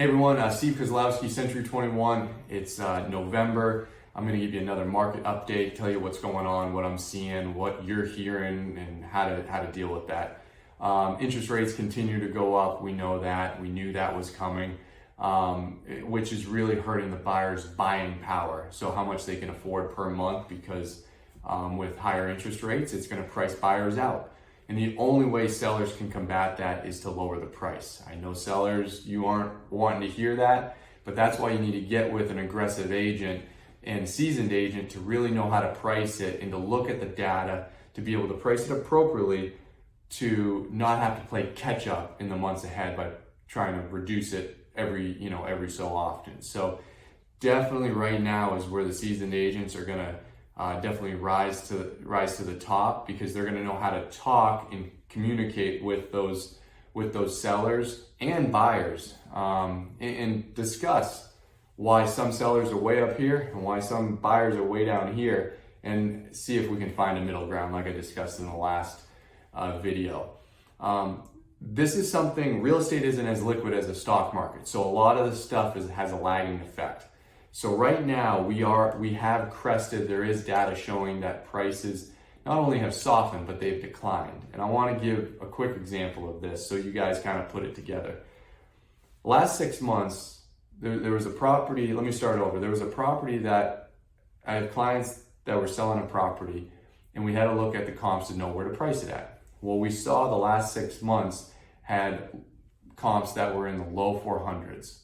Hey everyone, Steve Kozlowski, Century 21. It's November. I'm going to give you another market update, tell you what's going on, what I'm seeing, what you're hearing, and how to deal with that. Interest rates continue to go up. We know that. We knew that was coming, which is really hurting the buyers' buying power. So how much they can afford per month, because with higher interest rates, it's going to price buyers out. And the only way sellers can combat that is to lower the price. I know sellers, you aren't wanting to hear that, but that's why you need to get with an aggressive agent and seasoned agent to really know how to price it and to look at the data to be able to price it appropriately, to not have to play catch up in the months ahead by trying to reduce it every so often. So definitely right now is where the seasoned agents are gonna definitely rise to the top, because they're going to know how to talk and communicate with those sellers and buyers, and discuss why some sellers are way up here and why some buyers are way down here, and see if we can find a middle ground, like I discussed in the last video. This is something, real estate isn't as liquid as the stock market, so a lot of the stuff has a lagging effect. So right now we have crested. There is data showing that prices not only have softened, but they've declined. And I want to give a quick example of this so you guys kind of put it together. Last 6 months, there was a property, let me start over. There was a property that I had clients that were selling a property, and we had to look at the comps to know where to price it at. Well, we saw the last 6 months had comps that were in the low 400s.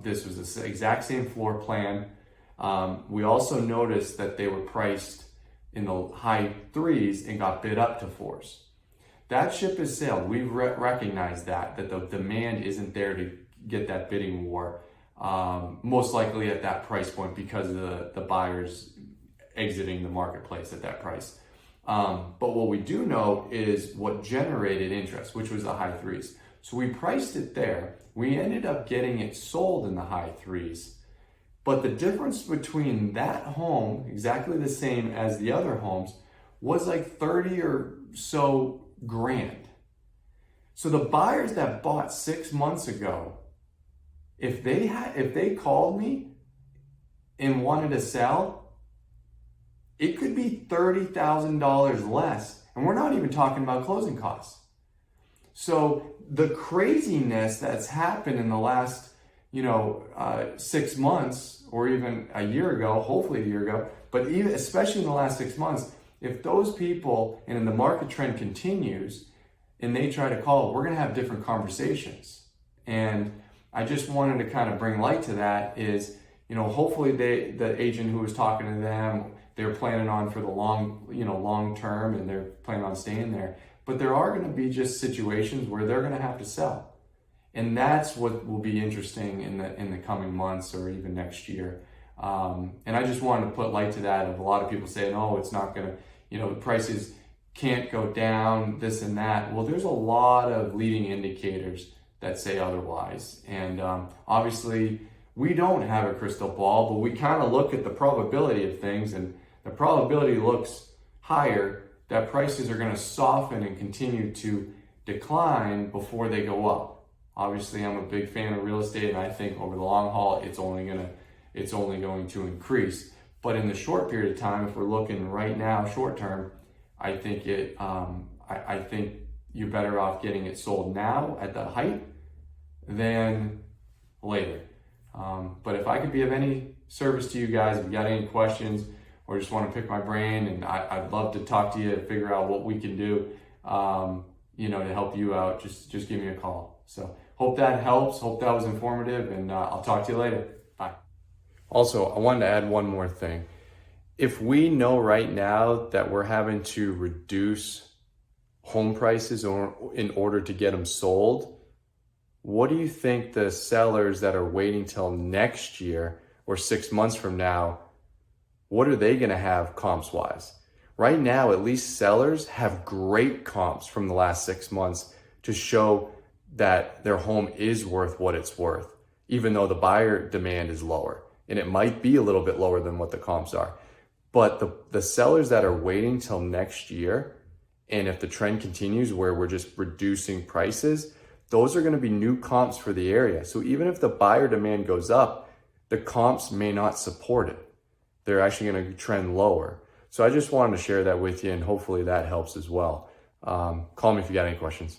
This was the exact same floor plan. We also noticed that they were priced in the high 3s and got bid up to 4s. That ship has sailed. We've recognized that the demand isn't there to get that bidding war, most likely at that price point, because of the buyers exiting the marketplace at that price. But what we do know is what generated interest, which was the high 3s. So we priced it there. We ended up getting it sold in the high 3s. But the difference between that home, exactly the same as the other homes, was like 30 or so grand. So the buyers that bought 6 months ago, if they called me and wanted to sell, it could be $30,000 less. And we're not even talking about closing costs. So the craziness that's happened in the last, 6 months, or even a year ago, hopefully a year ago, but even especially in the last 6 months, if those people and the market trend continues and they try to call, we're going to have different conversations. And I just wanted to kind of bring light to that is, hopefully the agent who was talking to them, they're planning on for the long term, and they're planning on staying there. But there are going to be just situations where they're going to have to sell. And that's what will be interesting in the coming months or even next year. And I just wanted to put light to that, of a lot of people saying, oh, it's not going to, the prices can't go down, this and that. Well, there's a lot of leading indicators that say otherwise. And obviously, we don't have a crystal ball, but we kind of look at the probability of things, and the probability looks higher that prices are going to soften and continue to decline before they go up. Obviously, I'm a big fan of real estate, and I think over the long haul, it's only going to increase. But in the short period of time, if we're looking right now, short term, I think I think you're better off getting it sold now at the height than later. But if I could be of any service to you guys, if you got any questions, or just want to pick my brain, and I'd love to talk to you to figure out what we can do, to help you out, just give me a call. So hope that helps. Hope that was informative, and I'll talk to you later. Bye. Also, I wanted to add one more thing. If we know right now that we're having to reduce home prices in order to get them sold, what do you think the sellers that are waiting till next year or 6 months from now, what are they going to have comps wise? Right now, at least sellers have great comps from the last 6 months to show that their home is worth what it's worth, even though the buyer demand is lower. And it might be a little bit lower than what the comps are. But the sellers that are waiting till next year, and if the trend continues where we're just reducing prices, those are going to be new comps for the area. So even if the buyer demand goes up, the comps may not support it. They're actually going to trend lower. So I just wanted to share that with you, and hopefully that helps as well. Call me if you got any questions.